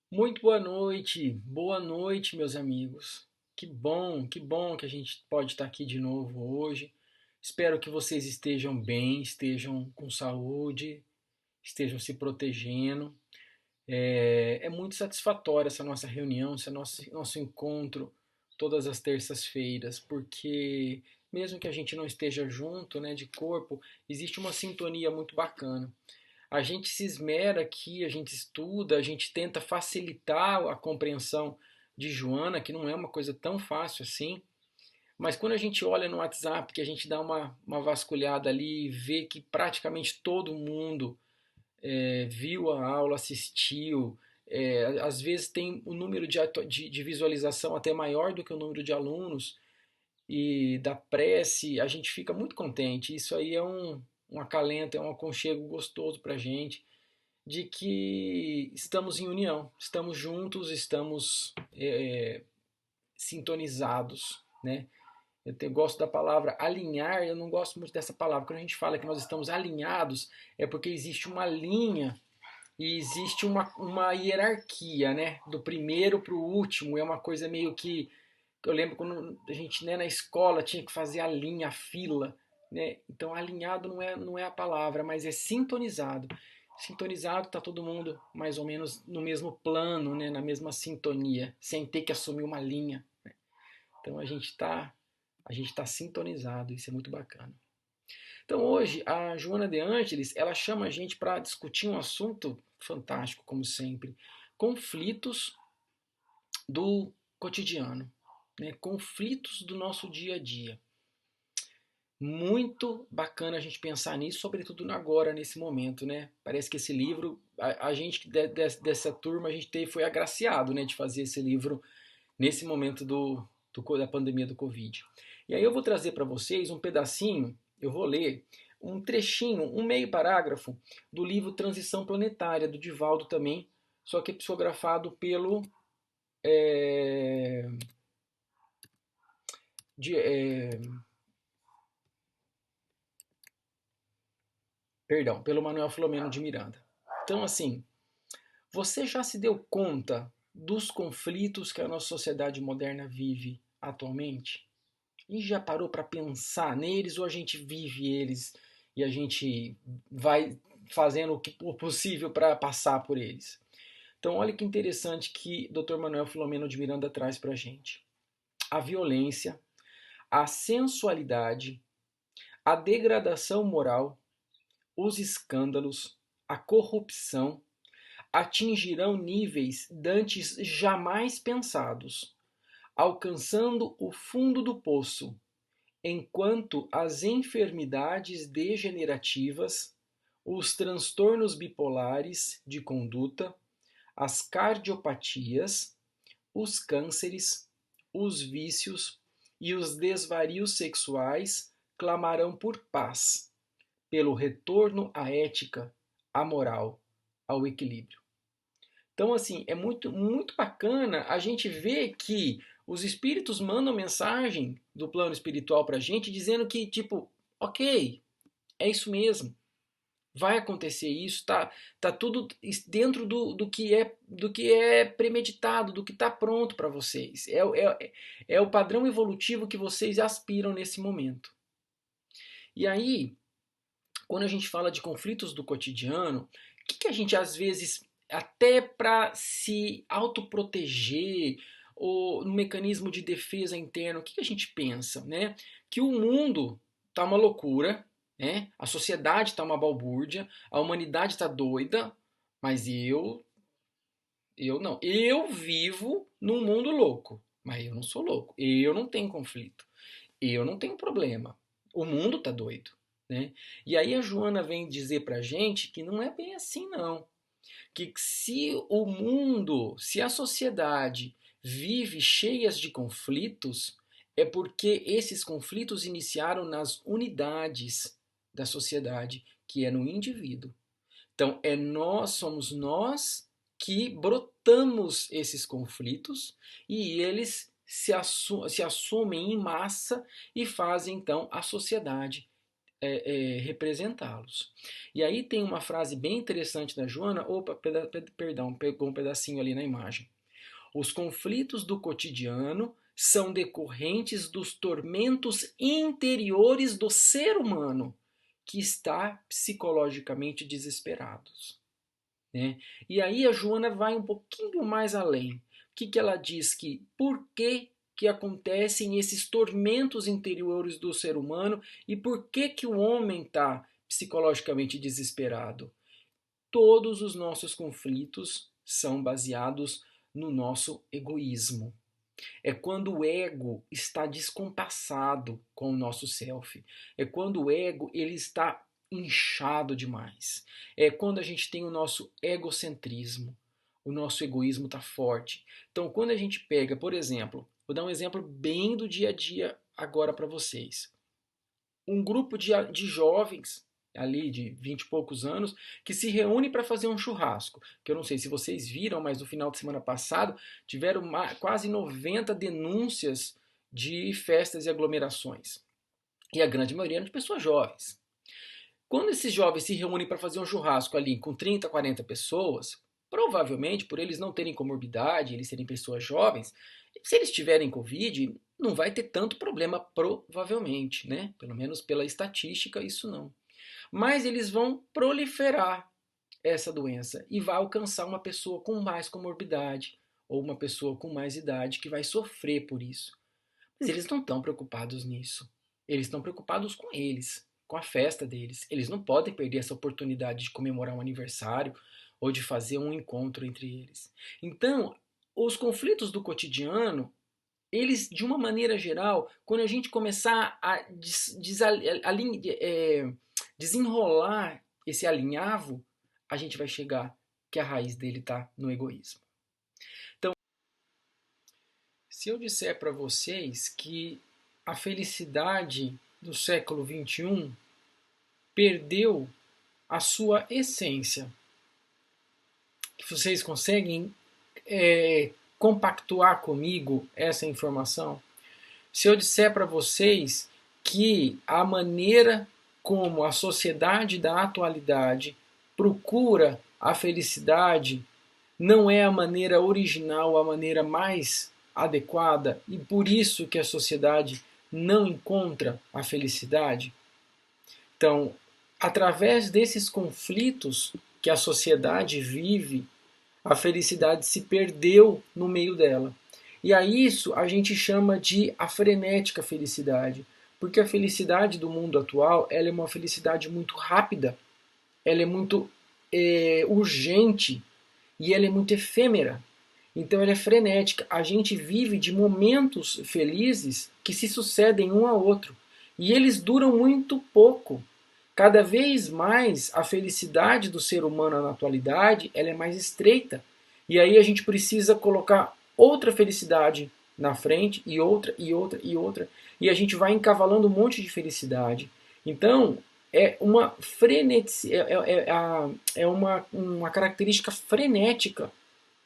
Muito boa noite, meus amigos. Que bom que a gente pode estar aqui de novo hoje. Espero que vocês estejam bem, estejam com saúde, estejam se protegendo. É muito satisfatória essa nossa reunião, esse nosso encontro todas as terças-feiras, porque mesmo que a gente não esteja junto, né, de corpo, existe uma sintonia muito bacana. A gente se esmera aqui, a gente estuda, a gente tenta facilitar a compreensão de Joana, que não é uma coisa tão fácil assim. Mas quando a gente olha no WhatsApp, que a gente dá uma vasculhada ali e vê que praticamente todo mundo viu a aula, assistiu, às vezes tem o número de visualização até maior do que o número de alunos, e da prece, a gente fica muito contente. Isso aí é um acalento, é um aconchego gostoso para a gente de que estamos em união, estamos juntos, estamos sintonizados, né? Gosto da palavra alinhar, eu não gosto muito dessa palavra. Quando a gente fala que nós estamos alinhados, é porque existe uma linha e existe uma hierarquia, né? Do primeiro para o último, é uma coisa meio que. Eu lembro quando a gente, né, na escola tinha que fazer a linha, a fila, né? Então alinhado não é a palavra, mas é sintonizado. Sintonizado está todo mundo mais ou menos no mesmo plano, né, na mesma sintonia, sem ter que assumir uma linha. Então a gente tá sintonizado, isso é muito bacana. Então hoje a Joana de Ângeles, ela chama a gente para discutir um assunto fantástico, como sempre, conflitos do cotidiano, né? Conflitos do nosso dia a dia. Muito bacana a gente pensar nisso, sobretudo agora, nesse momento, né? Parece que esse livro, a gente dessa turma, a gente foi agraciado, né, de fazer esse livro nesse momento da pandemia do Covid. E aí eu vou trazer para vocês um pedacinho, eu vou ler um trechinho, um meio parágrafo do livro Transição Planetária, do Divaldo também, só que psicografado pelo é, de, é, pelo Manuel Filomeno de Miranda. Então, assim, você já se deu conta dos conflitos que a nossa sociedade moderna vive atualmente? E já parou para pensar neles ou a gente vive eles e a gente vai fazendo o possível para passar por eles? Então, olha que interessante que Dr. Manuel Filomeno de Miranda traz para a gente. A violência, a sensualidade, a degradação moral, os escândalos, a corrupção atingirão níveis dantes jamais pensados, alcançando o fundo do poço, enquanto as enfermidades degenerativas, os transtornos bipolares de conduta, as cardiopatias, os cânceres, os vícios e os desvarios sexuais clamarão por paz, pelo retorno à ética, à moral, ao equilíbrio. Então, assim, é muito bacana a gente ver que os espíritos mandam mensagem do plano espiritual pra gente dizendo que, tipo, ok, é isso mesmo, vai acontecer isso, tá tudo dentro do que é premeditado, do que está pronto para vocês. É o padrão evolutivo que vocês aspiram nesse momento. E aí, quando a gente fala de conflitos do cotidiano, o que a gente às vezes, até para se autoproteger, ou no mecanismo de defesa interno, o que a gente pensa? Né? Que o mundo está uma loucura, né? A sociedade está uma balbúrdia, a humanidade está doida, mas eu não. Eu vivo num mundo louco, mas eu não sou louco. Eu não tenho conflito. Eu não tenho problema. O mundo tá doido, né? E aí a Joana vem dizer pra gente que não é bem assim não. Que se o mundo, se a sociedade vive cheias de conflitos, é porque esses conflitos iniciaram nas unidades da sociedade, que é no indivíduo. Então, somos nós que brotamos esses conflitos e eles se assumem em massa e fazem então a sociedade representá-los. E aí tem uma frase bem interessante da Joana. Opa, perdão, pegou um pedacinho ali na imagem. Os conflitos do cotidiano são decorrentes dos tormentos interiores do ser humano que está psicologicamente desesperado, né? E aí a Joana vai um pouquinho mais além. O que ela diz? Que por que acontecem esses tormentos interiores do ser humano e por que o homem está psicologicamente desesperado? Todos os nossos conflitos são baseados no nosso egoísmo. É quando o ego está descompassado com o nosso self. É quando o ego ele está inchado demais. É quando a gente tem o nosso egocentrismo. O nosso egoísmo está forte. Então, quando a gente pega, por exemplo, vou dar um exemplo bem do dia a dia agora para vocês. Um grupo de jovens ali de 20 e poucos anos, que se reúne para fazer um churrasco. Que eu não sei se vocês viram, mas no final de semana passado tiveram quase 90 denúncias de festas e aglomerações. E a grande maioria eram de pessoas jovens. Quando esses jovens se reúnem para fazer um churrasco ali com 30, 40 pessoas, provavelmente por eles não terem comorbidade, eles serem pessoas jovens, se eles tiverem Covid, não vai ter tanto problema, provavelmente, né? Pelo menos pela estatística, isso não. Mas eles vão proliferar essa doença e vai alcançar uma pessoa com mais comorbidade ou uma pessoa com mais idade que vai sofrer por isso. Mas eles não estão preocupados nisso. Eles estão preocupados com eles, com a festa deles. Eles não podem perder essa oportunidade de comemorar um aniversário ou de fazer um encontro entre eles. Então, os conflitos do cotidiano, eles, de uma maneira geral, quando a gente começar a desenrolar esse alinhavo, a gente vai chegar que a raiz dele está no egoísmo. Então, se eu disser para vocês que a felicidade do século XXI perdeu a sua essência, que vocês conseguem compactuar comigo essa informação? Se eu disser para vocês que a maneira como a sociedade da atualidade procura a felicidade não é a maneira original, a maneira mais adequada, e por isso que a sociedade não encontra a felicidade? Então, através desses conflitos que a sociedade vive, a felicidade se perdeu no meio dela. E a isso a gente chama de a frenética felicidade, porque a felicidade do mundo atual ela é uma felicidade muito rápida, ela é muito urgente e ela é muito efêmera. Então ela é frenética. A gente vive de momentos felizes que se sucedem um ao outro e eles duram muito pouco. Cada vez mais a felicidade do ser humano na atualidade ela é mais estreita. E aí a gente precisa colocar outra felicidade na frente e outra e outra e outra. E a gente vai encavalando um monte de felicidade. Então é uma uma característica frenética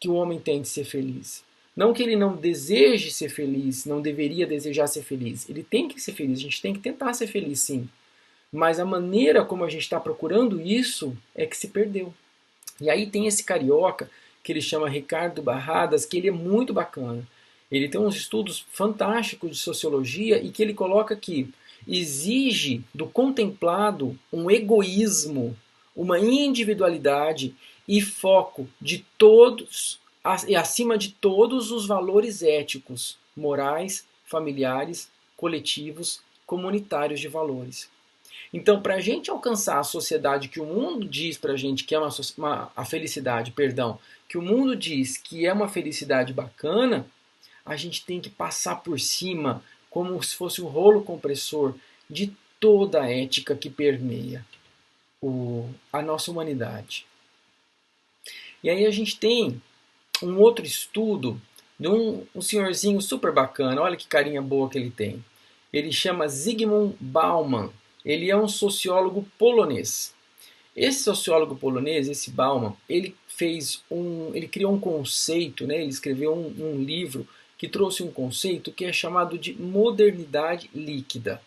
que o homem tem de ser feliz. Não que ele não deseje ser feliz, não deveria desejar ser feliz. Ele tem que ser feliz, a gente tem que tentar ser feliz sim. Mas a maneira como a gente está procurando isso é que se perdeu. E aí tem esse carioca, que ele chama Ricardo Barradas, que ele é muito bacana. Ele tem uns estudos fantásticos de sociologia e que ele coloca que exige do contemplado um egoísmo, uma individualidade e foco de todos e acima de todos os valores éticos, morais, familiares, coletivos, comunitários de valores. Então, para a gente alcançar a sociedade que o mundo diz para a gente que é a felicidade, perdão, que o mundo diz que é uma felicidade bacana, a gente tem que passar por cima, como se fosse um rolo compressor, de toda a ética que permeia a nossa humanidade. E aí a gente tem um outro estudo de um senhorzinho super bacana, olha que carinha boa que ele tem. Ele chama Zygmunt Bauman. Ele é um sociólogo polonês. Esse sociólogo polonês, esse Bauman, ele criou um conceito, né? Ele escreveu um livro que trouxe um conceito que é chamado de modernidade líquida,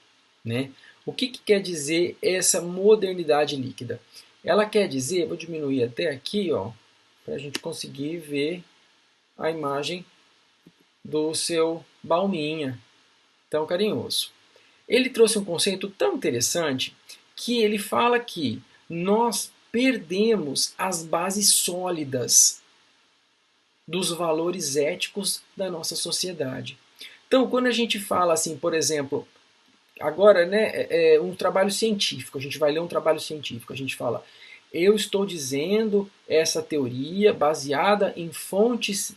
né? O que quer dizer essa modernidade líquida? Ela quer dizer, vou diminuir até aqui, ó, para a gente conseguir ver a imagem do seu Balminha, tão carinhoso. Ele trouxe um conceito tão interessante que ele fala que nós perdemos as bases sólidas dos valores éticos da nossa sociedade. Então, quando a gente fala assim, por exemplo, agora, né, um trabalho científico, a gente vai ler um trabalho científico, a gente fala, eu estou dizendo essa teoria baseada em fontes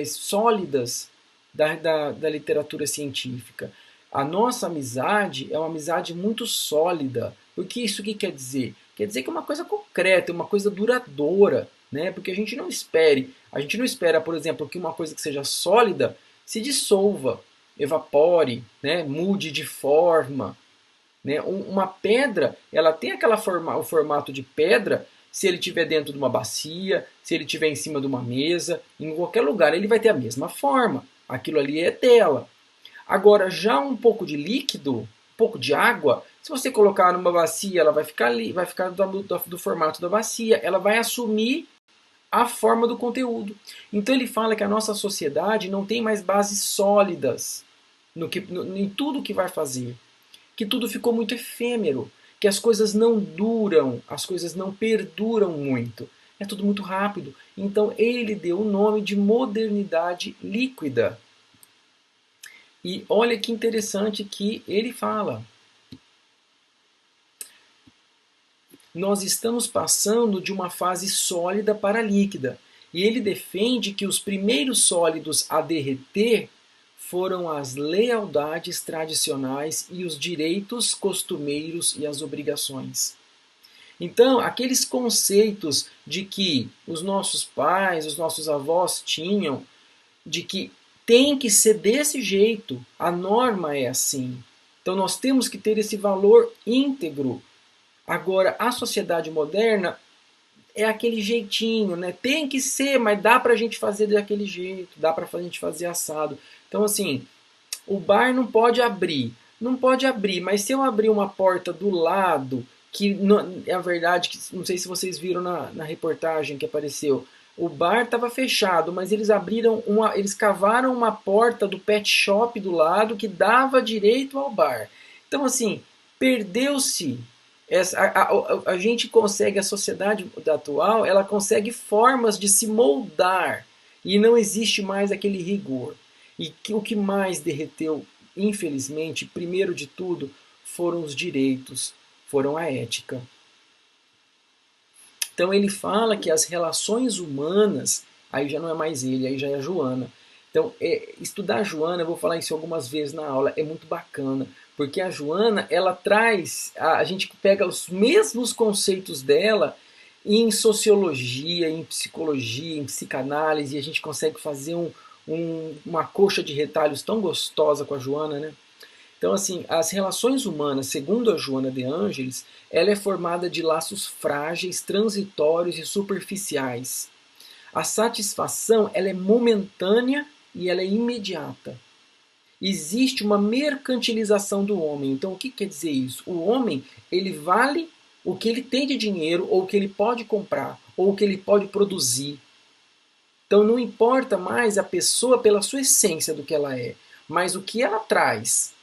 sólidas da literatura científica. A nossa amizade é uma amizade muito sólida. O que isso que quer dizer? Quer dizer que é uma coisa concreta, uma coisa duradoura, né? Porque a gente não espera, por exemplo, que uma coisa que seja sólida se dissolva, evapore, né? Mude de forma. Né? Uma pedra, ela tem o formato de pedra se ele estiver dentro de uma bacia, se ele estiver em cima de uma mesa, em qualquer lugar ele vai ter a mesma forma. Aquilo ali é dela. Agora, já um pouco de líquido, um pouco de água, se você colocar numa bacia, ela vai ficar ali, vai ficar do formato da bacia, ela vai assumir a forma do conteúdo. Então ele fala que a nossa sociedade não tem mais bases sólidas em tudo que vai fazer, que tudo ficou muito efêmero, que as coisas não duram, as coisas não perduram muito. É tudo muito rápido. Então ele deu o nome de modernidade líquida. E olha que interessante que ele fala. Nós estamos passando de uma fase sólida para líquida. E ele defende que os primeiros sólidos a derreter foram as lealdades tradicionais e os direitos costumeiros e as obrigações. Então, aqueles conceitos de que os nossos pais, os nossos avós tinham, de que tem que ser desse jeito, a norma é assim. Então, nós temos que ter esse valor íntegro. Agora, a sociedade moderna é aquele jeitinho, né? Tem que ser, mas dá pra gente fazer daquele jeito, dá pra gente fazer assado. Então, assim, o bar não pode abrir. Não pode abrir, mas se eu abrir uma porta do lado, que é a verdade, que não sei se vocês viram na reportagem que apareceu, o bar estava fechado, mas eles cavaram uma porta do pet shop do lado que dava direito ao bar. Então, assim, perdeu-se. A gente consegue, a sociedade atual, ela consegue formas de se moldar e não existe mais aquele rigor. E o que mais derreteu, infelizmente, primeiro de tudo, foram os direitos, foram a ética. Então ele fala que as relações humanas, aí já não é mais ele, aí já é a Joana. Então, estudar a Joana, eu vou falar isso algumas vezes na aula, é muito bacana, porque a Joana, ela traz, a gente pega os mesmos conceitos dela em sociologia, em psicologia, em psicanálise, e a gente consegue fazer uma coxa de retalhos tão gostosa com a Joana, né? Então, assim, as relações humanas, segundo a Joana de Ângeles, ela é formada de laços frágeis, transitórios e superficiais. A satisfação, ela é momentânea e ela é imediata. Existe uma mercantilização do homem. Então, o que quer dizer isso? O homem, ele vale o que ele tem de dinheiro, ou o que ele pode comprar, ou o que ele pode produzir. Então, não importa mais a pessoa pela sua essência do que ela é, mas o que ela traz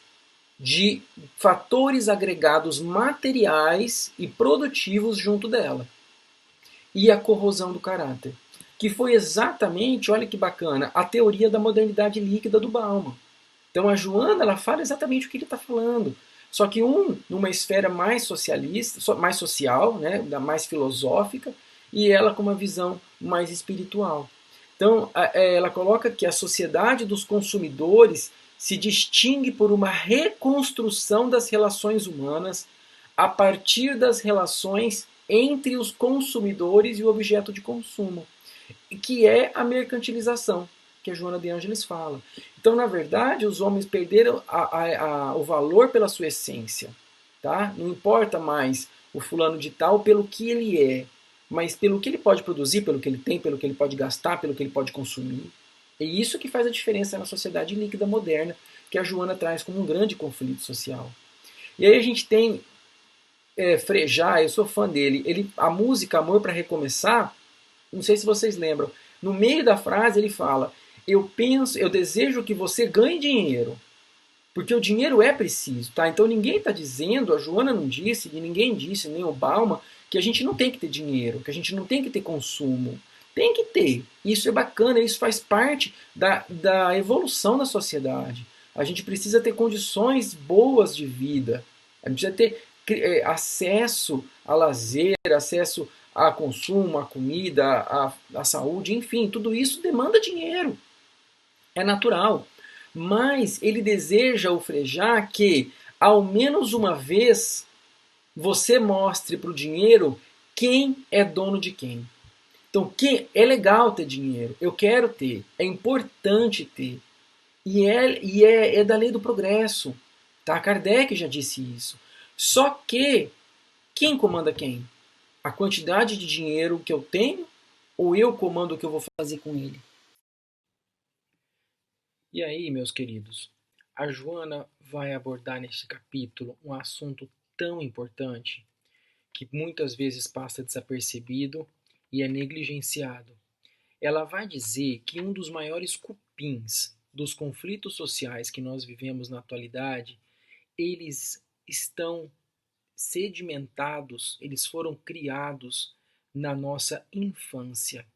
de fatores agregados materiais e produtivos junto dela. E a corrosão do caráter. Que foi exatamente, olha que bacana, a teoria da modernidade líquida do Bauman. Então a Joana, ela fala exatamente o que ele está falando. Só que numa esfera mais socialista, mais social, né, mais filosófica, e ela com uma visão mais espiritual. Então ela coloca que a sociedade dos consumidores se distingue por uma reconstrução das relações humanas a partir das relações entre os consumidores e o objeto de consumo, que é a mercantilização, que a Joana de Ângeles fala. Então, na verdade, os homens perderam o valor pela sua essência. Tá? Não importa mais o fulano de tal pelo que ele é, mas pelo que ele pode produzir, pelo que ele tem, pelo que ele pode gastar, pelo que ele pode consumir. É isso que faz a diferença na sociedade líquida moderna, que a Joana traz como um grande conflito social. E aí a gente tem Frejá, eu sou fã dele. A música Amor para Recomeçar, não sei se vocês lembram, no meio da frase ele fala: eu desejo que você ganhe dinheiro, porque o dinheiro é preciso, tá? Então ninguém está dizendo, a Joana não disse, e ninguém disse, nem o Bauman, que a gente não tem que ter dinheiro, que a gente não tem que ter consumo. Tem que ter. Isso é bacana, isso faz parte da evolução da sociedade. A gente precisa ter condições boas de vida. A gente precisa ter acesso a lazer, acesso a consumo, a comida, a saúde, enfim, tudo isso demanda dinheiro. É natural. Mas ele deseja o Frejá que, ao menos uma vez, você mostre para o dinheiro quem é dono de quem. Então, é legal ter dinheiro, eu quero ter, é importante ter. É da lei do progresso. Tá? Kardec já disse isso. Só que, quem comanda quem? A quantidade de dinheiro que eu tenho ou eu comando o que eu vou fazer com ele? E aí, meus queridos, a Joana vai abordar neste capítulo um assunto tão importante que muitas vezes passa desapercebido e é negligenciado. Ela vai dizer que um dos maiores cupins dos conflitos sociais que nós vivemos na atualidade, eles estão sedimentados, eles foram criados na nossa infância.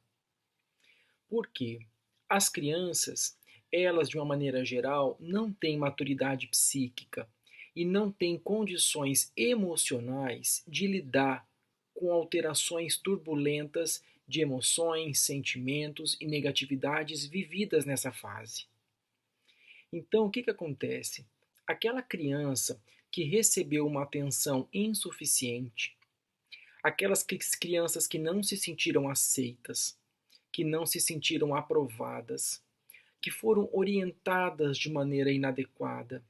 Por quê? As crianças, elas de uma maneira geral, não têm maturidade psíquica e não têm condições emocionais de lidar com alterações turbulentas de emoções, sentimentos e negatividades vividas nessa fase. Então, o que acontece? Aquela criança que recebeu uma atenção insuficiente, aquelas crianças que não se sentiram aceitas, que não se sentiram aprovadas, que foram orientadas de maneira inadequada,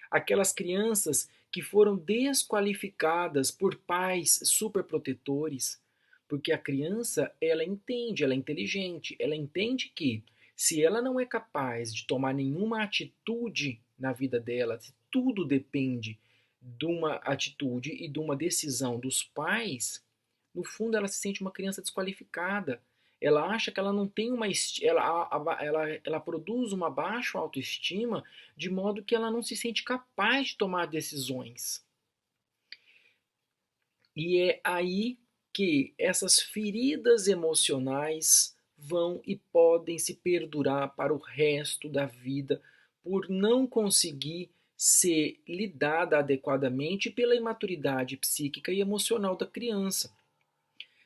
aquelas crianças que foram desqualificadas por pais superprotetores, porque a criança, ela entende, ela é inteligente, ela entende que se ela não é capaz de tomar nenhuma atitude na vida dela, tudo depende de uma atitude e de uma decisão dos pais, no fundo ela se sente uma criança desqualificada. Ela acha que ela não tem uma ela produz uma baixa autoestima de modo que ela não se sente capaz de tomar decisões. E é aí que essas feridas emocionais vão e podem se perdurar para o resto da vida por não conseguir ser lidada adequadamente pela imaturidade psíquica e emocional da criança.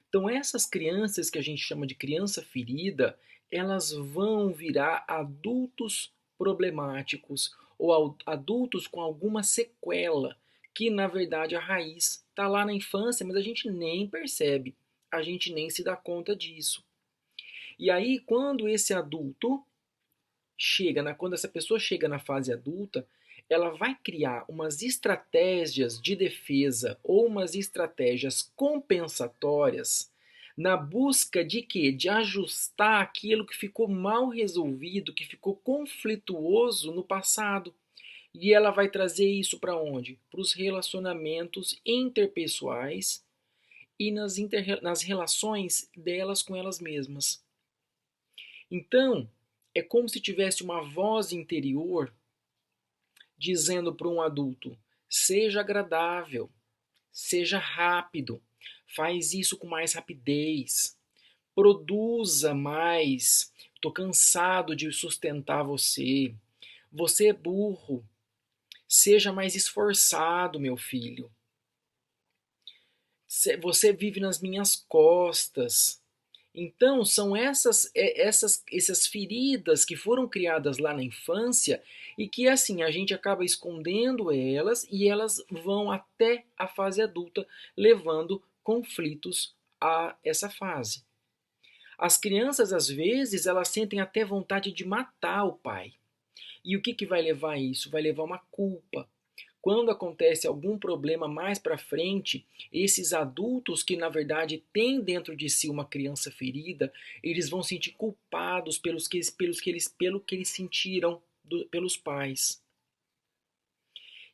Então, essas crianças que a gente chama de criança ferida, elas vão virar adultos problemáticos ou adultos com alguma sequela, que na verdade a raiz está lá na infância, mas a gente nem percebe, a gente nem se dá conta disso. E aí, quando esse adulto quando essa pessoa chega na fase adulta, ela vai criar umas estratégias de defesa ou umas estratégias compensatórias na busca de quê? De ajustar aquilo que ficou mal resolvido, que ficou conflituoso no passado. E ela vai trazer isso para onde? Para os relacionamentos interpessoais e nas relações delas com elas mesmas. Então, é como se tivesse uma voz interior dizendo para um adulto: seja agradável, seja rápido, faz isso com mais rapidez, produza mais. Estou cansado de sustentar você. Você é burro. Seja mais esforçado, meu filho. Você vive nas minhas costas. Então, são essas feridas que foram criadas lá na infância e que, assim, a gente acaba escondendo elas e elas vão até a fase adulta, levando conflitos a essa fase. As crianças, às vezes, elas sentem até vontade de matar o pai. E o que vai levar a isso? Vai levar uma culpa. Quando acontece algum problema mais para frente, esses adultos que na verdade têm dentro de si uma criança ferida, eles vão sentir culpados pelo que eles sentiram pelos pais.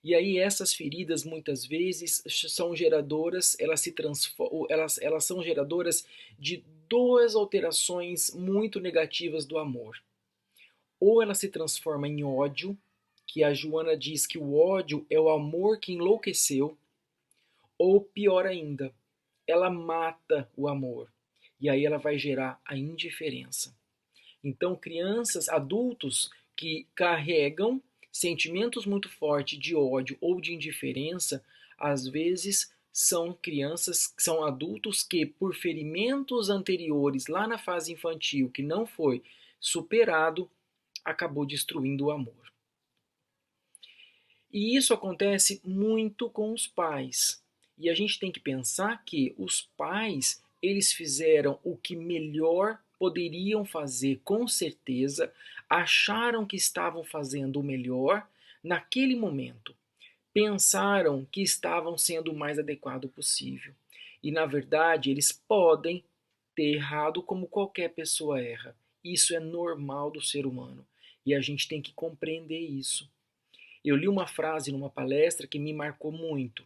E aí essas feridas muitas vezes são geradoras, elas são geradoras de duas alterações muito negativas do amor. Ou ela se transforma em ódio, que a Joana diz que o ódio é o amor que enlouqueceu, ou pior ainda, ela mata o amor. E aí ela vai gerar a indiferença. Então, crianças, adultos que carregam sentimentos muito fortes de ódio ou de indiferença, às vezes são crianças, são adultos que, por ferimentos anteriores lá na fase infantil que não foi superado, acabou destruindo o amor. E isso acontece muito com os pais. E a gente tem que pensar que os pais, eles fizeram o que melhor poderiam fazer, com certeza, acharam que estavam fazendo o melhor naquele momento. Pensaram que estavam sendo o mais adequado possível. E na verdade, eles podem ter errado como qualquer pessoa erra. Isso é normal do ser humano. E a gente tem que compreender isso. Eu li uma frase numa palestra que me marcou muito.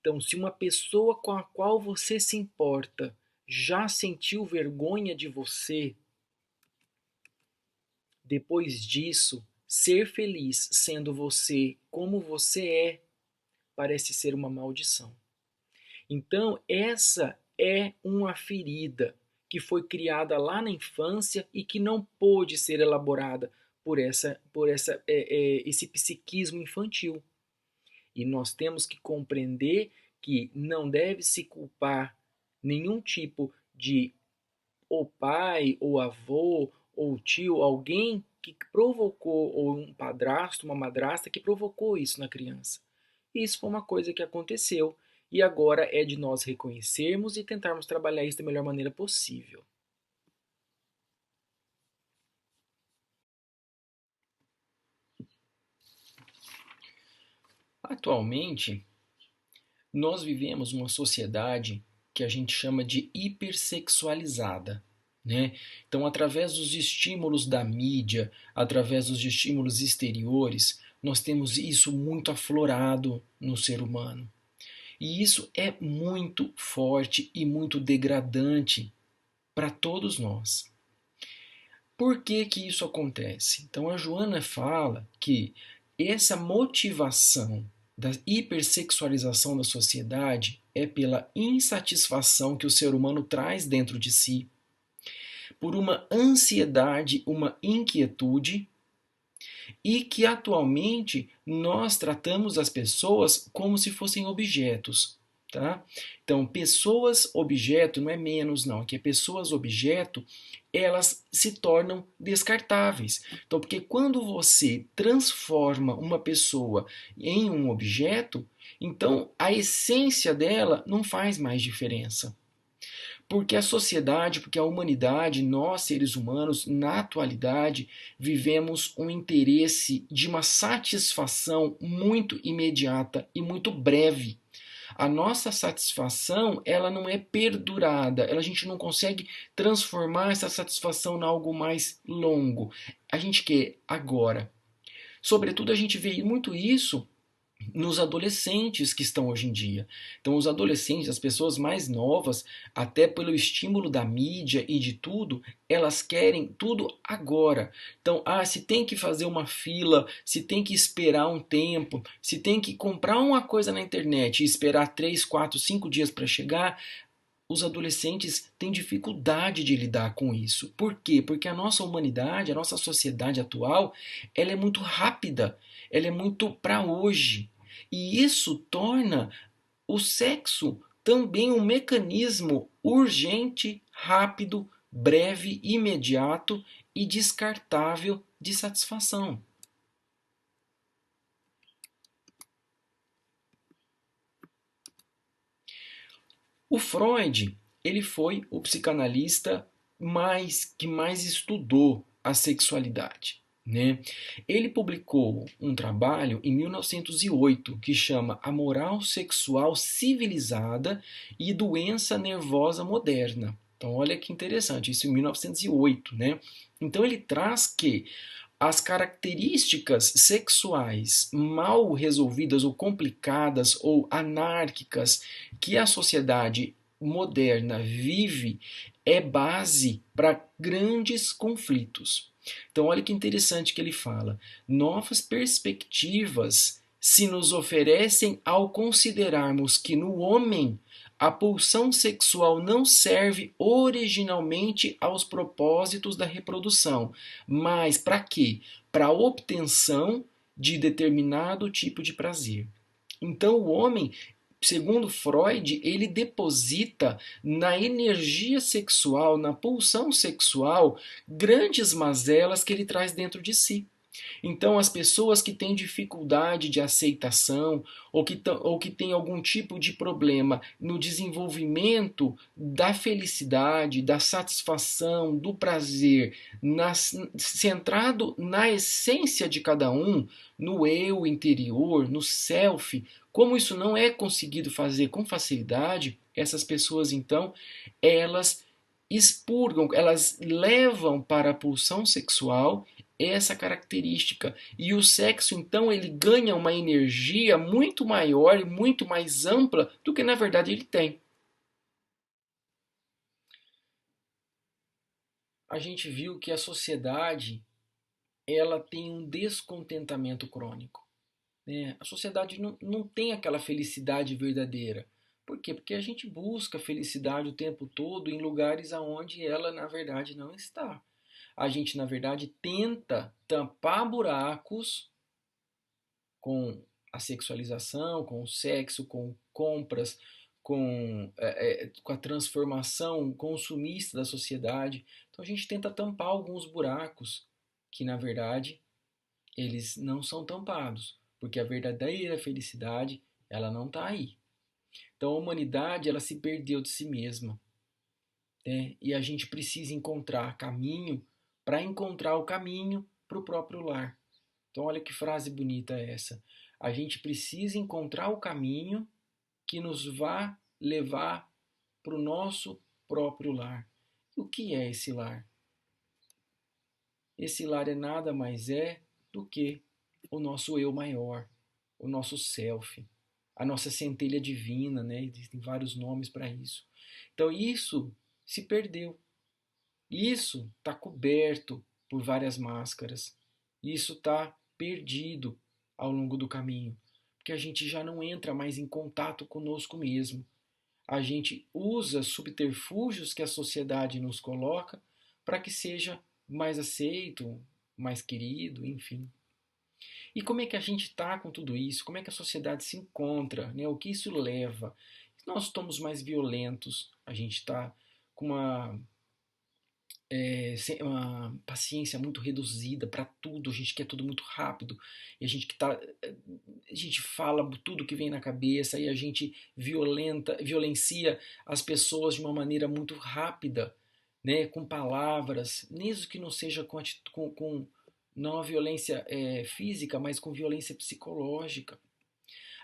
Então, se uma pessoa com a qual você se importa já sentiu vergonha de você, depois disso, ser feliz sendo você como você é, parece ser uma maldição. Então, essa é uma ferida que foi criada lá na infância e que não pôde ser elaborada por esse psiquismo infantil. E nós temos que compreender que não deve se culpar nenhum tipo de ou pai, ou avô, ou tio, alguém que provocou, ou um padrasto, uma madrasta que provocou isso na criança. Isso foi uma coisa que aconteceu e agora é de nós reconhecermos e tentarmos trabalhar isso da melhor maneira possível. Atualmente, nós vivemos uma sociedade que a gente chama de hipersexualizada. Né? Então, através dos estímulos da mídia, através dos estímulos exteriores, nós temos isso muito aflorado no ser humano. E isso é muito forte e muito degradante para todos nós. Por que que isso acontece? Então a Joana fala que essa motivação da hipersexualização da sociedade é pela insatisfação que o ser humano traz dentro de si, por uma ansiedade, uma inquietude, e que atualmente nós tratamos as pessoas como se fossem objetos. Tá? Então, pessoas objeto não é menos, não, que é pessoas objeto, elas se tornam descartáveis. Então, porque quando você transforma uma pessoa em um objeto, então a essência dela não faz mais diferença. Porque a sociedade, porque a humanidade, nós seres humanos, na atualidade, vivemos um interesse de uma satisfação muito imediata e muito breve. A nossa satisfação, ela não é perdurada, a gente não consegue transformar essa satisfação em algo mais longo. A gente quer agora. Sobretudo, a gente vê muito isso nos adolescentes que estão hoje em dia. Então, os adolescentes, as pessoas mais novas, até pelo estímulo da mídia e de tudo, elas querem tudo agora. Então, se tem que fazer uma fila, se tem que esperar um tempo, se tem que comprar uma coisa na internet e esperar 3, 4, 5 dias para chegar, os adolescentes têm dificuldade de lidar com isso. Por quê? Porque a nossa humanidade, a nossa sociedade atual, ela é muito rápida, ela é muito para hoje. E isso torna o sexo também um mecanismo urgente, rápido, breve, imediato e descartável de satisfação. O Freud, ele foi o psicanalista que mais estudou a sexualidade. Né? Ele publicou um trabalho em 1908 que chama A Moral Sexual Civilizada e Doença Nervosa Moderna. Então, olha que interessante, isso em 1908. Né? Então, ele traz que as características sexuais mal resolvidas ou complicadas ou anárquicas que a sociedade moderna vive é base para grandes conflitos. Então, olha que interessante que ele fala. Novas perspectivas se nos oferecem ao considerarmos que no homem a pulsão sexual não serve originalmente aos propósitos da reprodução, mas para quê? Para a obtenção de determinado tipo de prazer. Então o homem, segundo Freud, ele deposita na energia sexual, na pulsão sexual, grandes mazelas que ele traz dentro de si. Então, as pessoas que têm dificuldade de aceitação ou que têm algum tipo de problema no desenvolvimento da felicidade, da satisfação, do prazer, centrado na essência de cada um, no eu interior, no self, como isso não é conseguido fazer com facilidade, essas pessoas então, elas expurgam, elas levam para a pulsão sexual essa característica. E o sexo, então, ele ganha uma energia muito maior e muito mais ampla do que, na verdade, ele tem. A gente viu que a sociedade ela tem um descontentamento crônico. Né? A sociedade não tem aquela felicidade verdadeira. Por quê? Porque a gente busca felicidade o tempo todo em lugares aonde ela, na verdade, não está. A gente, na verdade, tenta tampar buracos com a sexualização, com o sexo, com compras, com a transformação consumista da sociedade. Então a gente tenta tampar alguns buracos que, na verdade, eles não são tampados, porque a verdadeira felicidade ela não está aí. Então a humanidade ela se perdeu de si mesma, né? E a gente precisa encontrar caminho para encontrar o caminho para o próprio lar. Então, olha que frase bonita é essa. A gente precisa encontrar o caminho que nos vá levar para o nosso próprio lar. E o que é esse lar? Esse lar é nada mais do que o nosso eu maior, o nosso self, a nossa centelha divina, né? Existem vários nomes para isso. Então, isso se perdeu. Isso está coberto por várias máscaras. Isso está perdido ao longo do caminho, porque a gente já não entra mais em contato conosco mesmo. A gente usa subterfúgios que a sociedade nos coloca para que seja mais aceito, mais querido, enfim. E como é que a gente está com tudo isso? Como é que a sociedade se encontra? Né? O que isso leva? Nós estamos mais violentos, a gente está com uma paciência muito reduzida para tudo, a gente quer tudo muito rápido, e a gente fala tudo que vem na cabeça e a gente violencia as pessoas de uma maneira muito rápida, né, com palavras, mesmo que não seja com não a violência física, mas com violência psicológica.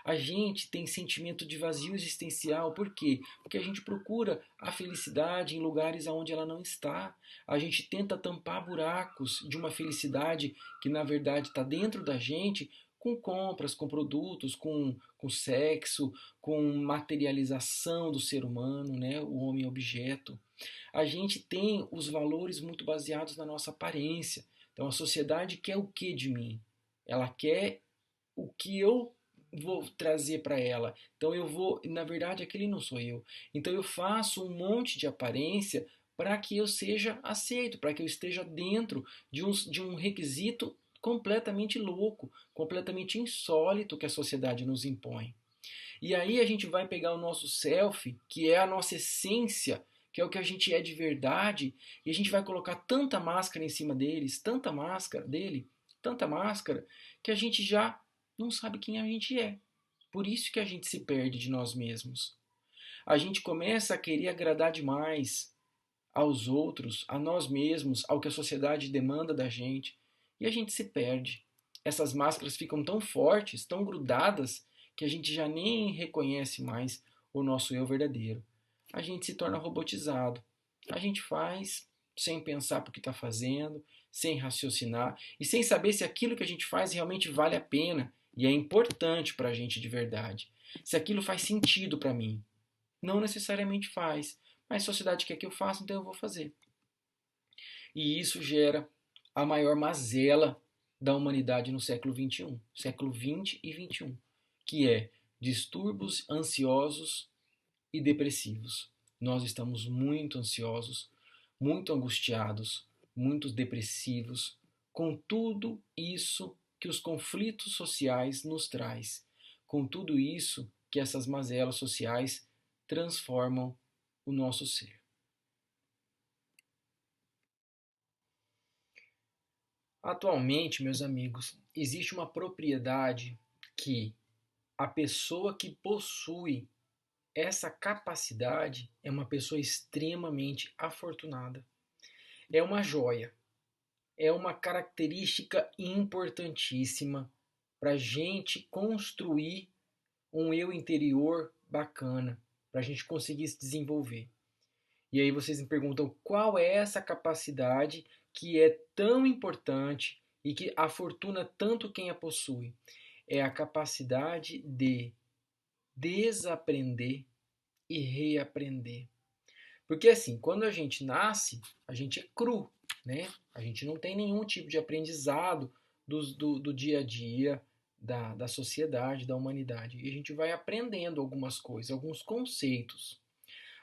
A gente tem sentimento de vazio existencial, por quê? Porque a gente procura a felicidade em lugares onde ela não está. A gente tenta tampar buracos de uma felicidade que na verdade está dentro da gente com compras, com produtos, com sexo, com materialização do ser humano, né? O homem objeto. A gente tem os valores muito baseados na nossa aparência. Então a sociedade quer o que de mim? Ela quer o que eu vou trazer para ela. Então eu vou, na verdade, aquele não sou eu. Então eu faço um monte de aparência para que eu seja aceito, para que eu esteja dentro de um requisito completamente louco, completamente insólito que a sociedade nos impõe. E aí a gente vai pegar o nosso self, que é a nossa essência, que é o que a gente é de verdade, e a gente vai colocar tanta máscara em cima deles, tanta máscara dele, tanta máscara, que a gente já não sabe quem a gente é. Por isso que a gente se perde de nós mesmos. A gente começa a querer agradar demais aos outros, a nós mesmos, ao que a sociedade demanda da gente, e a gente se perde. Essas máscaras ficam tão fortes, tão grudadas, que a gente já nem reconhece mais o nosso eu verdadeiro. A gente se torna robotizado. A gente faz sem pensar por que está fazendo, sem raciocinar e sem saber se aquilo que a gente faz realmente vale a pena e é importante para a gente de verdade. Se aquilo faz sentido para mim. Não necessariamente faz, mas a sociedade quer que eu faça, então eu vou fazer. E isso gera a maior mazela da humanidade no século XXI, século XX e XXI, que é distúrbios ansiosos e depressivos. Nós estamos muito ansiosos, muito angustiados, muito depressivos, com tudo isso que os conflitos sociais nos traz, com tudo isso que essas mazelas sociais transformam o nosso ser. Atualmente, meus amigos, existe uma propriedade que a pessoa que possui essa capacidade é uma pessoa extremamente afortunada. É uma joia, é uma característica importantíssima para a gente construir um eu interior bacana, para a gente conseguir se desenvolver. E aí vocês me perguntam qual é essa capacidade que é tão importante e que afortuna tanto quem a possui. É a capacidade de desaprender e reaprender. Porque assim, quando a gente nasce, a gente é cru, né? A gente não tem nenhum tipo de aprendizado do dia a dia, da sociedade, da humanidade. E a gente vai aprendendo algumas coisas, alguns conceitos.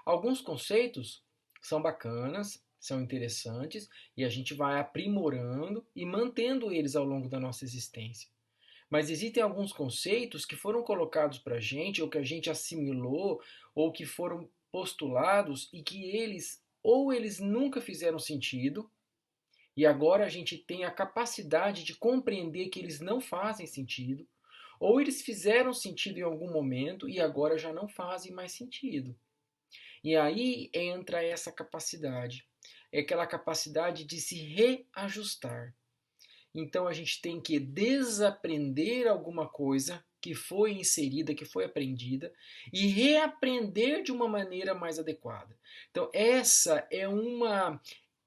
Alguns conceitos são bacanas, são interessantes e a gente vai aprimorando e mantendo eles ao longo da nossa existência. Mas existem alguns conceitos que foram colocados para a gente, ou que a gente assimilou, ou que foram postulados e que eles nunca fizeram sentido, e agora a gente tem a capacidade de compreender que eles não fazem sentido, ou eles fizeram sentido em algum momento e agora já não fazem mais sentido. E aí entra essa capacidade, é aquela capacidade de se reajustar. Então a gente tem que desaprender alguma coisa que foi inserida, que foi aprendida, e reaprender de uma maneira mais adequada. Então essa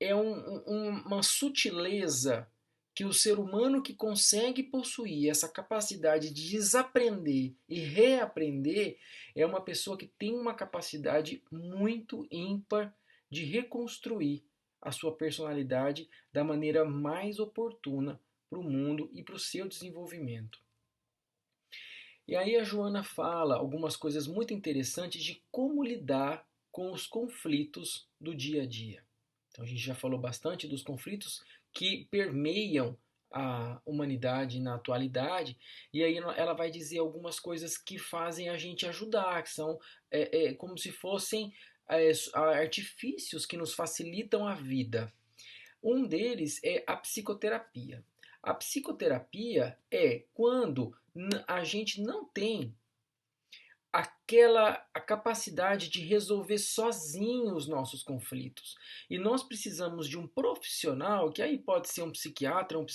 uma sutileza que o ser humano que consegue possuir essa capacidade de desaprender e reaprender é uma pessoa que tem uma capacidade muito ímpar de reconstruir a sua personalidade da maneira mais oportuna para o mundo e para o seu desenvolvimento. E aí a Joana fala algumas coisas muito interessantes de como lidar com os conflitos do dia a dia. Então a gente já falou bastante dos conflitos que permeiam a humanidade na atualidade, e aí ela vai dizer algumas coisas que fazem a gente ajudar, que são como se fossem artifícios que nos facilitam a vida. Um deles é a psicoterapia. A psicoterapia é quando a gente não tem a capacidade de resolver sozinho os nossos conflitos. E nós precisamos de um profissional, que aí pode ser um psiquiatra, um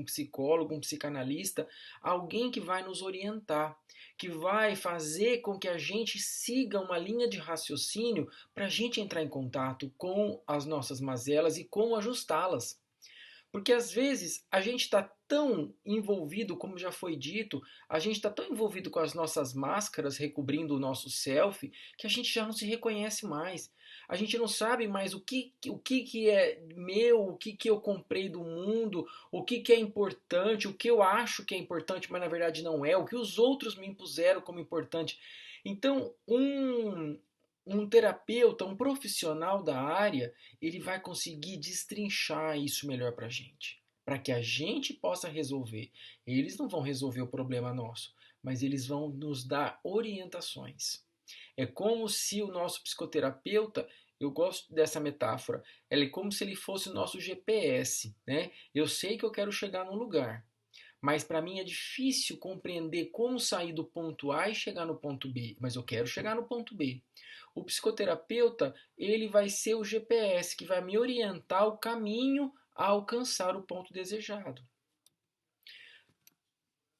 psicólogo, um psicanalista, alguém que vai nos orientar, que vai fazer com que a gente siga uma linha de raciocínio para a gente entrar em contato com as nossas mazelas e como ajustá-las. Porque às vezes a gente está tão envolvido, como já foi dito, a gente está tão envolvido com as nossas máscaras recobrindo o nosso self, que a gente já não se reconhece mais. A gente não sabe mais o que é meu, o que eu comprei do mundo, o que é importante, o que eu acho que é importante, mas na verdade não é, o que os outros me impuseram como importante. Então, um terapeuta, um profissional da área, ele vai conseguir destrinchar isso melhor para a gente, para que a gente possa resolver. Eles não vão resolver o problema nosso, mas eles vão nos dar orientações. É como se o nosso psicoterapeuta, eu gosto dessa metáfora, ele é como se ele fosse o nosso GPS, né? Eu sei que eu quero chegar num lugar, mas para mim é difícil compreender como sair do ponto A e chegar no ponto B, mas eu quero chegar no ponto B. O psicoterapeuta, ele vai ser o GPS que vai me orientar o caminho a alcançar o ponto desejado.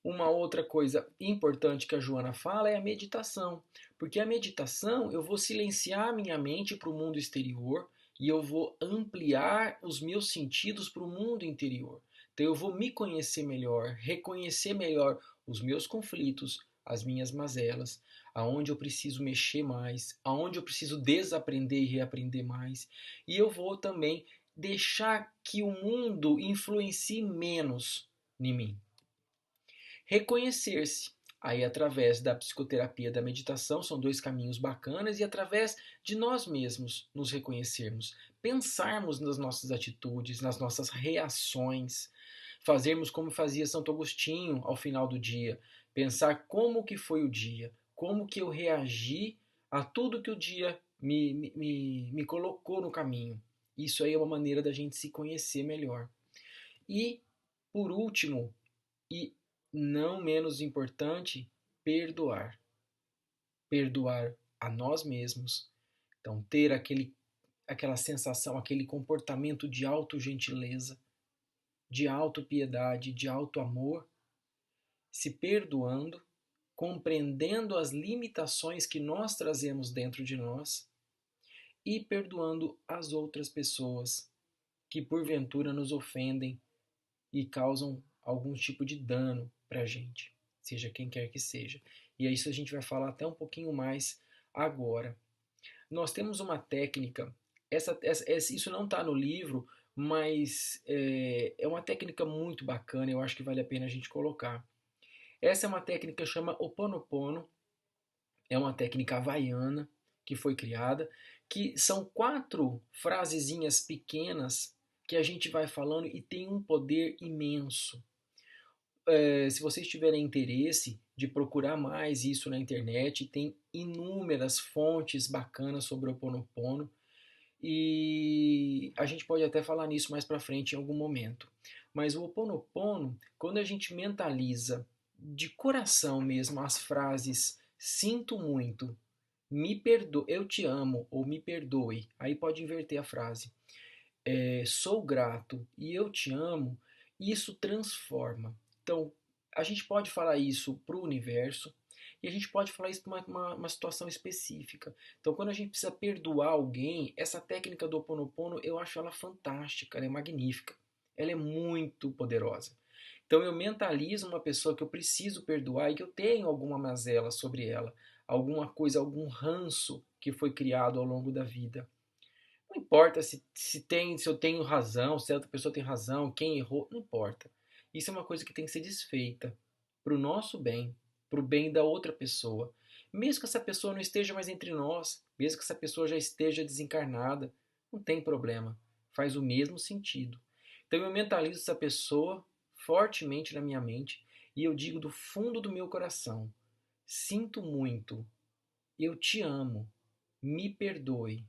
Uma outra coisa importante que a Joana fala é a meditação, porque a meditação eu vou silenciar a minha mente para o mundo exterior e eu vou ampliar os meus sentidos para o mundo interior. Então eu vou me conhecer melhor, reconhecer melhor os meus conflitos, as minhas mazelas, aonde eu preciso mexer mais, aonde eu preciso desaprender e reaprender mais. E eu vou também deixar que o mundo influencie menos em mim. Reconhecer-se. Aí, através da psicoterapia, da meditação, são dois caminhos bacanas, e através de nós mesmos nos reconhecermos, pensarmos nas nossas atitudes, nas nossas reações, fazermos como fazia Santo Agostinho ao final do dia, pensar como que foi o dia, como que eu reagi a tudo que o dia me colocou no caminho. Isso aí é uma maneira da gente se conhecer melhor. E, por último, e não menos importante, perdoar. Perdoar a nós mesmos. Então, ter aquela sensação, aquele comportamento de autogentileza, de autopiedade, de autoamor, se perdoando, compreendendo as limitações que nós trazemos dentro de nós e perdoando as outras pessoas que porventura nos ofendem e causam algum tipo de dano para a gente, seja quem quer que seja. E é isso que a gente vai falar até um pouquinho mais agora. Nós temos uma técnica, isso não está no livro, mas é uma técnica muito bacana, eu acho que vale a pena a gente colocar. Essa é uma técnica que chama Ho'oponopono, é uma técnica havaiana que foi criada, que são 4 frasezinhas pequenas que a gente vai falando e tem um poder imenso. Se vocês tiverem interesse de procurar mais isso na internet, tem inúmeras fontes bacanas sobre o Ho Oponopono, e a gente pode até falar nisso mais para frente em algum momento. Mas o Ho Oponopono, quando a gente mentaliza de coração mesmo as frases sinto muito, me perdoe, eu te amo ou me perdoe, aí pode inverter a frase. Sou grato e eu te amo, isso transforma. Então, a gente pode falar isso para o universo e a gente pode falar isso para uma situação específica. Então, quando a gente precisa perdoar alguém, essa técnica do Ho Oponopono, eu acho ela fantástica, ela é magnífica, ela é muito poderosa. Então, eu mentalizo uma pessoa que eu preciso perdoar e que eu tenho alguma mazela sobre ela, alguma coisa, algum ranço que foi criado ao longo da vida. Não importa se eu tenho razão, se a outra pessoa tem razão, quem errou, não importa. Isso é uma coisa que tem que ser desfeita para o nosso bem, para o bem da outra pessoa. Mesmo que essa pessoa não esteja mais entre nós, mesmo que essa pessoa já esteja desencarnada, não tem problema. Faz o mesmo sentido. Então eu mentalizo essa pessoa fortemente na minha mente e eu digo do fundo do meu coração: sinto muito, eu te amo, me perdoe,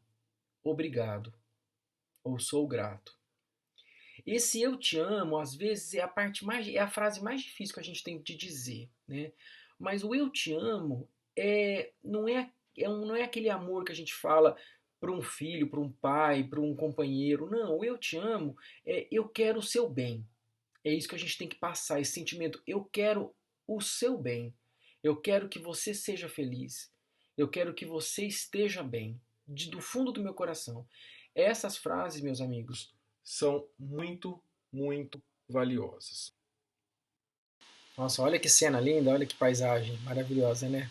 obrigado ou sou grato. Esse eu te amo, às vezes, é a frase mais difícil que a gente tem de dizer, né? Mas o eu te amo não é aquele amor que a gente fala para um filho, para um pai, para um companheiro. Não, o eu te amo é eu quero o seu bem. É isso que a gente tem que passar, esse sentimento. Eu quero o seu bem. Eu quero que você seja feliz. Eu quero que você esteja bem, do fundo do meu coração. Essas frases, meus amigos, são muito, muito valiosas. Nossa, olha que cena linda, olha que paisagem maravilhosa, né?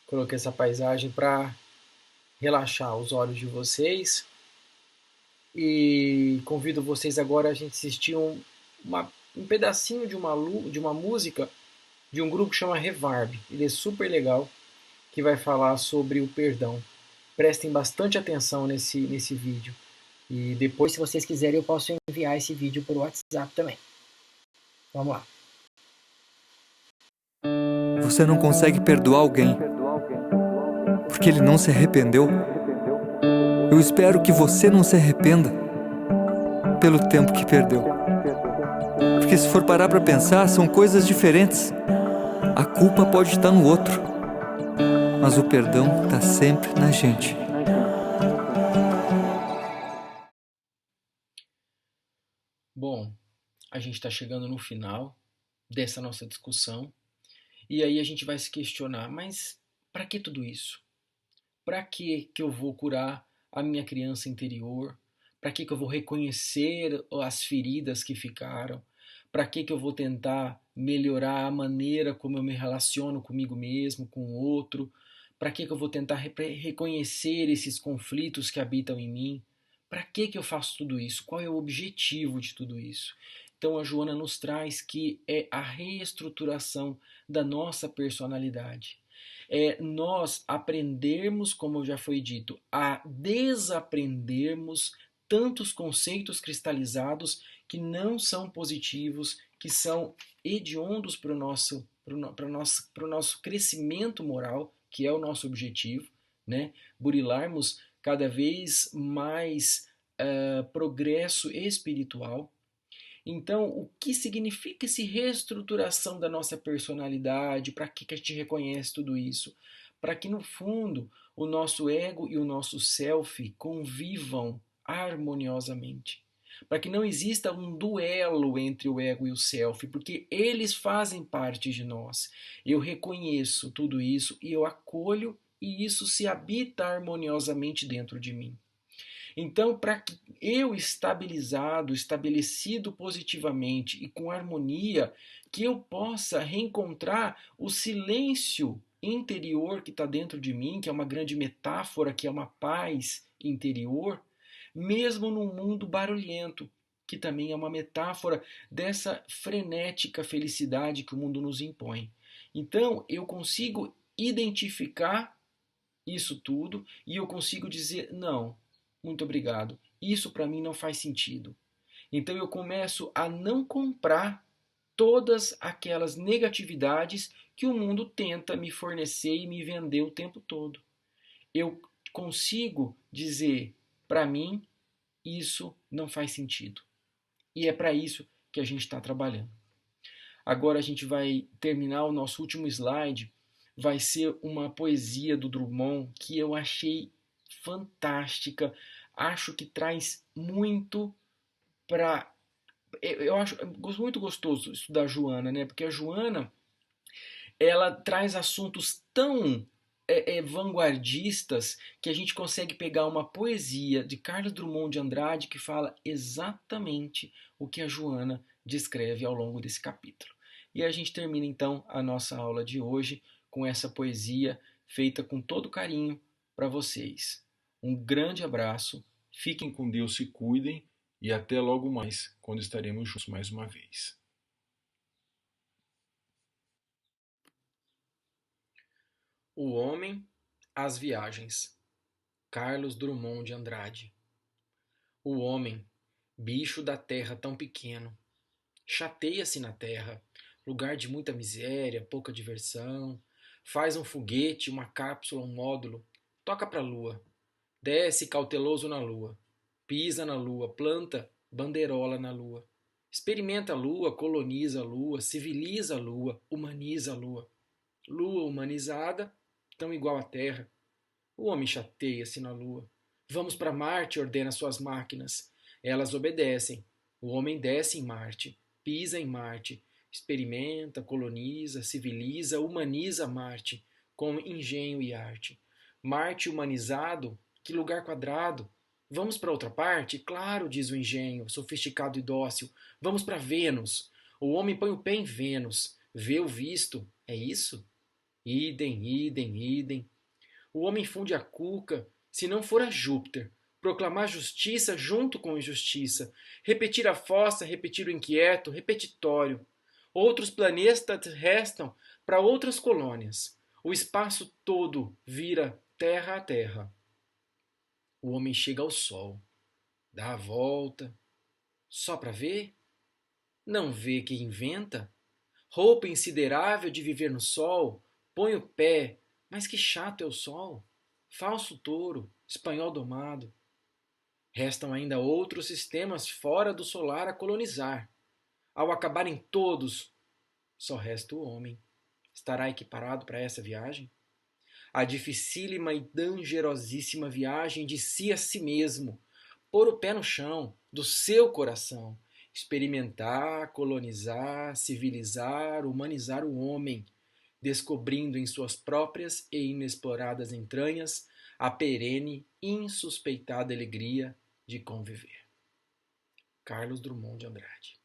Coloquei essa paisagem para relaxar os olhos de vocês e convido vocês agora a gente assistir um pedacinho de uma música de um grupo que chama Revarb. Ele é super legal, que vai falar sobre o perdão. Prestem bastante atenção nesse vídeo. E depois, se vocês quiserem, eu posso enviar esse vídeo por WhatsApp também. Vamos lá. Você não consegue perdoar alguém porque ele não se arrependeu? Eu espero que você não se arrependa pelo tempo que perdeu. Porque se for parar para pensar, são coisas diferentes. A culpa pode estar no outro, mas o perdão está sempre na gente. Bom, a gente está chegando no final dessa nossa discussão e aí a gente vai se questionar, mas para que tudo isso? Para que eu vou curar a minha criança interior? Para que eu vou reconhecer as feridas que ficaram? Para que eu vou tentar melhorar a maneira como eu me relaciono comigo mesmo, com o outro? Para que eu vou tentar reconhecer esses conflitos que habitam em mim? Para que eu faço tudo isso? Qual é o objetivo de tudo isso? Então a Joana nos traz que é a reestruturação da nossa personalidade. É nós aprendermos, como já foi dito, a desaprendermos tantos conceitos cristalizados que não são positivos, que são hediondos para o nosso crescimento moral, que é o nosso objetivo, né? Burilarmos cada vez mais progresso espiritual. Então, o que significa essa reestruturação da nossa personalidade? Para que a gente reconhece tudo isso? Para que, no fundo, o nosso ego e o nosso self convivam harmoniosamente. Para que não exista um duelo entre o ego e o self, porque eles fazem parte de nós. Eu reconheço tudo isso e eu acolho, e isso se habita harmoniosamente dentro de mim. Então, para que eu estabilizado, estabelecido positivamente e com harmonia, que eu possa reencontrar o silêncio interior que está dentro de mim, que é uma grande metáfora, que é uma paz interior, mesmo num mundo barulhento, que também é uma metáfora dessa frenética felicidade que o mundo nos impõe. Então, eu consigo identificar isso tudo e eu consigo dizer: não, muito obrigado, isso para mim não faz sentido. Então eu começo a não comprar todas aquelas negatividades que o mundo tenta me fornecer e me vender o tempo todo. Eu consigo dizer para mim: isso não faz sentido. E é para isso que a gente está trabalhando. Agora a gente vai terminar o nosso último slide. Vai ser uma poesia do Drummond que eu achei fantástica. Acho que traz muito para. Eu acho muito gostoso estudar a Joana, né? Porque a Joana ela traz assuntos tão vanguardistas que a gente consegue pegar uma poesia de Carlos Drummond de Andrade que fala exatamente o que a Joana descreve ao longo desse capítulo. E a gente termina então a nossa aula de hoje com essa poesia feita com todo carinho para vocês. Um grande abraço, Fiquem com Deus, se cuidem e até logo mais, quando estaremos juntos mais uma vez. O Homem, as Viagens. Carlos Drummond de Andrade. O homem, bicho da terra tão pequeno, chateia-se na terra, lugar de muita miséria, pouca diversão, faz um foguete, uma cápsula, um módulo, toca para a lua, desce cauteloso na lua, pisa na lua, planta bandeirola na lua, experimenta a lua, coloniza a lua, civiliza a lua, humaniza a lua. Lua humanizada, tão igual à terra. O homem chateia-se na lua. Vamos para Marte, ordena suas máquinas. Elas obedecem. O homem desce em Marte, pisa em Marte, experimenta, coloniza, civiliza, humaniza Marte com engenho e arte. Marte humanizado, que lugar quadrado. Vamos para outra parte? Claro, diz o engenho, sofisticado e dócil. Vamos para Vênus. O homem põe o pé em Vênus, vê o visto. É isso? Idem, idem, idem. O homem funde a cuca, se não for a Júpiter, proclamar justiça junto com injustiça, repetir a fossa, repetir o inquieto, repetitório. Outros planetas restam para outras colônias. O espaço todo vira terra a terra. O homem chega ao sol, dá a volta, só para ver? Não vê que inventa? Roupa insiderável de viver no sol, põe o pé, mas que chato é o sol. Falso touro, espanhol domado. Restam ainda outros sistemas fora do solar a colonizar. Ao acabarem todos, só resta o homem. Estará equiparado para essa viagem? A dificílima e dangerosíssima viagem de si a si mesmo, pôr o pé no chão, do seu coração, experimentar, colonizar, civilizar, humanizar o homem, descobrindo em suas próprias e inexploradas entranhas a perene, insuspeitada alegria de conviver. Carlos Drummond de Andrade.